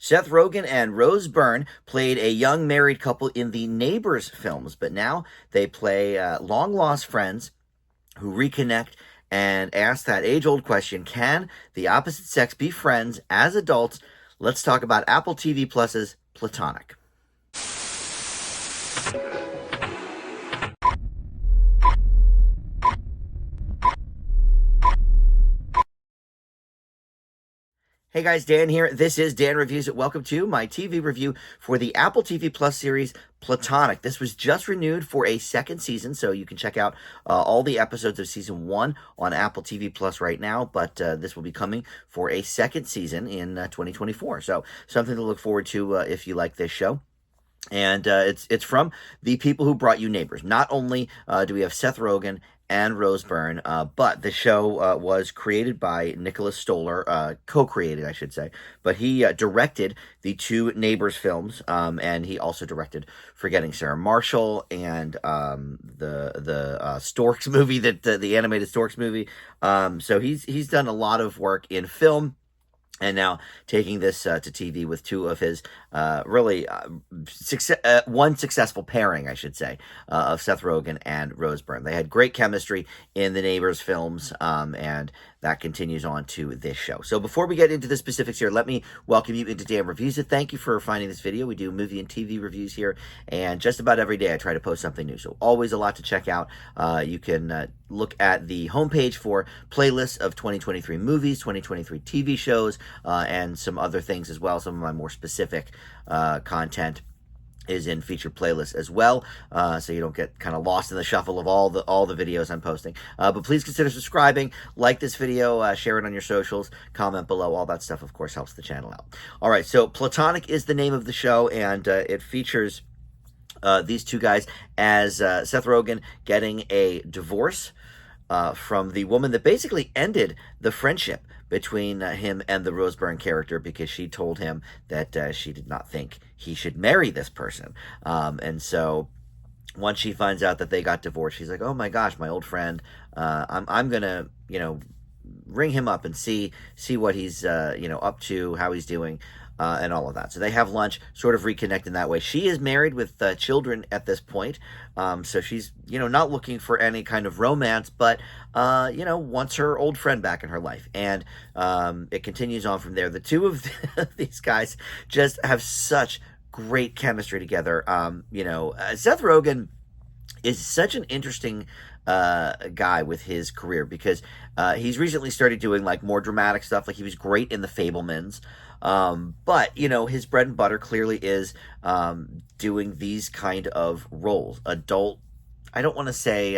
Seth Rogen and Rose Byrne played a young married couple in the Neighbors films, but now they play long lost friends who reconnect and ask that age old question: can the opposite sex be friends as adults? Let's talk about Apple TV Plus's Platonic. Hey guys, Dan here. This is Dan Reviews It. Welcome to my TV review for the Apple TV Plus series Platonic. This was just renewed for a second season, so you can check out all the episodes of season 1 on Apple TV Plus right now, but this will be coming for a second season in 2024. So something to look forward to if you like this show. And it's from the people who brought you Neighbors. Not only do we have Seth Rogen and Rose Byrne, but the show was created by Nicolas Stoller, co-created, I should say. But he directed the two Neighbors films, and he also directed Forgetting Sarah Marshall and the Storks movie, the animated Storks movie. So he's done a lot of work in film. And now taking this to TV with two of his one successful pairing, I should say, of Seth Rogen and Rose Byrne. They had great chemistry in the Neighbors films, and that continues on to this show. So before we get into the specifics here, let me welcome you into Dan Reviews It. Thank you for finding this video. We do movie and TV reviews here, and just about every day I try to post something new. So always a lot to check out. You can look at the homepage for playlists of 2023 movies, 2023 TV shows, and some other things as well. Some of my more specific content is in featured playlists as well, so you don't get kind of lost in the shuffle of all the videos I'm posting. But please consider subscribing, like this video, share it on your socials, comment below. All that stuff, of course, helps the channel out. All right, so Platonic is the name of the show, and it features these two guys as Seth Rogen getting a divorce from the woman that basically ended the friendship between him and the Rose Byrne character, because she told him that she did not think he should marry this person. And so once she finds out that they got divorced, she's like, oh my gosh, my old friend, I'm gonna, ring him up and see what he's, up to, how he's doing. And all of that. So they have lunch, sort of reconnect in that way. She is married with children at this point, so she's, not looking for any kind of romance, but, wants her old friend back in her life. And it continues on from there. The two of these guys just have such great chemistry together. Seth Rogen is such an interesting guy with his career, because he's recently started doing like more dramatic stuff. Like he was great in The Fabelmans. But, his bread and butter clearly is doing these kind of roles. Adult, I don't want to say,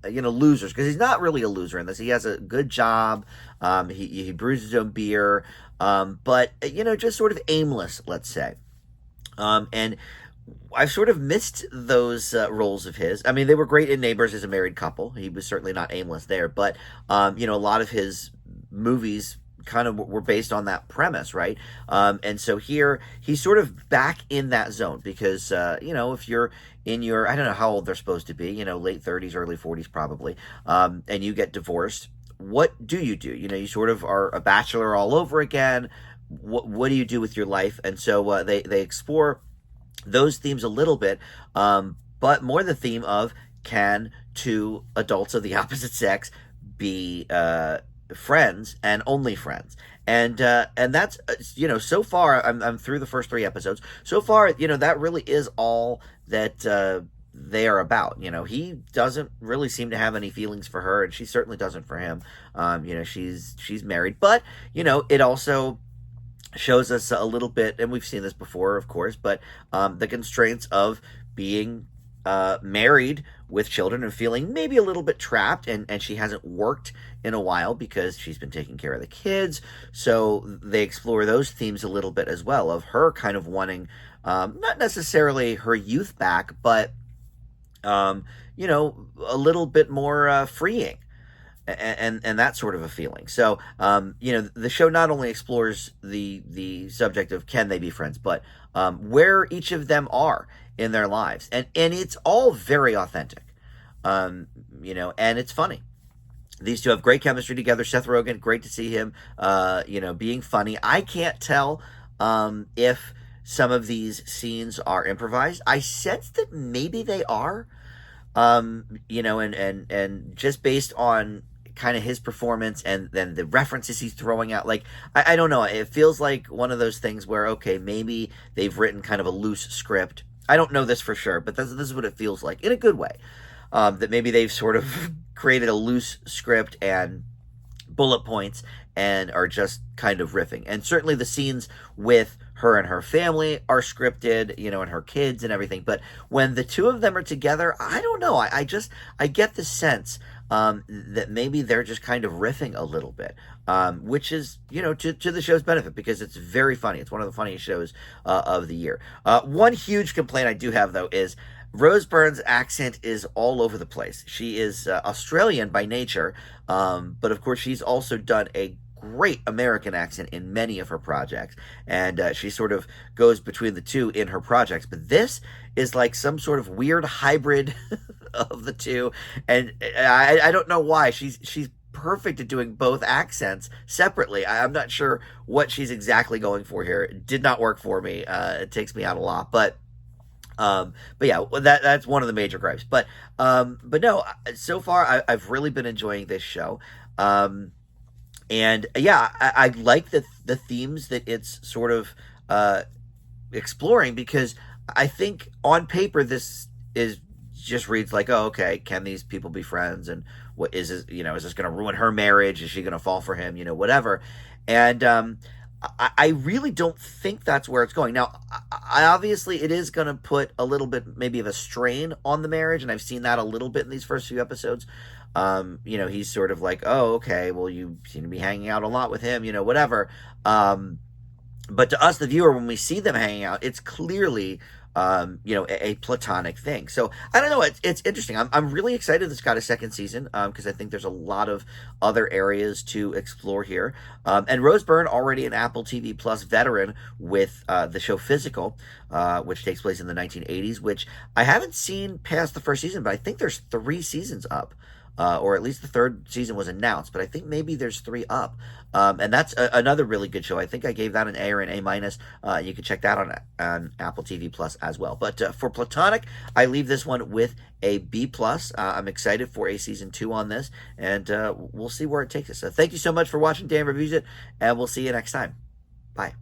losers, because he's not really a loser in this. He has a good job. He brews his own beer. But, just sort of aimless, let's say. And I've sort of missed those roles of his. I mean, they were great in Neighbors as a married couple. He was certainly not aimless there. But, a lot of his movies kind of were based on that premise, right? And so here he's sort of back in that zone, because if you're in your, I don't know how old they're supposed to be, late 30s, early 40s probably, and you get divorced, what do? You sort of are a bachelor all over again. What do you do with your life? And so they explore those themes a little bit, but more the theme of, can two adults of the opposite sex be friends, and only friends? And that's so far I'm through the first 3 episodes. So far, that really is all that they are about. He doesn't really seem to have any feelings for her, and she certainly doesn't for him. She's married, but it also shows us a little bit, and we've seen this before, of course, but the constraints of being married with children and feeling maybe a little bit trapped, and she hasn't worked in a while because she's been taking care of the kids. So they explore those themes a little bit as well, of her kind of wanting not necessarily her youth back, but a little bit more freeing, and that sort of a feeling. So the show not only explores the subject of can they be friends, but where each of them are in their lives, and it's all very authentic, and it's funny. These two have great chemistry together. Seth Rogen, great to see him, being funny. I can't tell if some of these scenes are improvised. I sense that maybe they are, and just based on kind of his performance and then the references he's throwing out, like I don't know, it feels like one of those things where okay, maybe they've written kind of a loose script. I don't know this for sure, but this is what it feels like in a good way. That maybe they've sort of created a loose script and bullet points and are just kind of riffing. And certainly the scenes with her and her family are scripted, and her kids and everything. But when the two of them are together, I don't know. I get the sense that maybe they're just kind of riffing a little bit, which is, to the show's benefit because it's very funny. It's one of the funniest shows of the year. One huge complaint I do have, though, is Rose Byrne's accent is all over the place. She is Australian by nature, but of course she's also done a great American accent in many of her projects, and she sort of goes between the two in her projects. But this is like some sort of weird hybrid of the two, and I don't know why. She's perfect at doing both accents separately. I'm not sure what she's exactly going for here. It did not work for me. It takes me out a lot, but yeah, that's one of the major gripes. But no, so far I've really been enjoying this show. And yeah, I like the themes that it's sort of exploring, because I think on paper this is just reads like, oh, okay, can these people be friends? And what is this, is this going to ruin her marriage? Is she going to fall for him? Whatever. And I really don't think that's where it's going. Now, I obviously it is going to put a little bit maybe of a strain on the marriage, and I've seen that a little bit in these first few episodes. He's sort of like, oh, okay, well, you seem to be hanging out a lot with him, whatever. But to us, the viewer, when we see them hanging out, it's clearly, a platonic thing. So I don't know. It's interesting. I'm really excited it's got a second season, because I think there's a lot of other areas to explore here. And Rose Byrne, already an Apple TV Plus veteran with the show Physical, which takes place in the 1980s, which I haven't seen past the first season, but I think there's 3 seasons up. Or at least the 3rd season was announced, but I think maybe there's 3 up. And that's another really good show. I think I gave that an A or an A minus. You can check that on Apple TV Plus as well. But for Platonic, I leave this one with a B plus. I'm excited for a season 2 on this, and we'll see where it takes us. So thank you so much for watching Dan Reviews It, and we'll see you next time. Bye.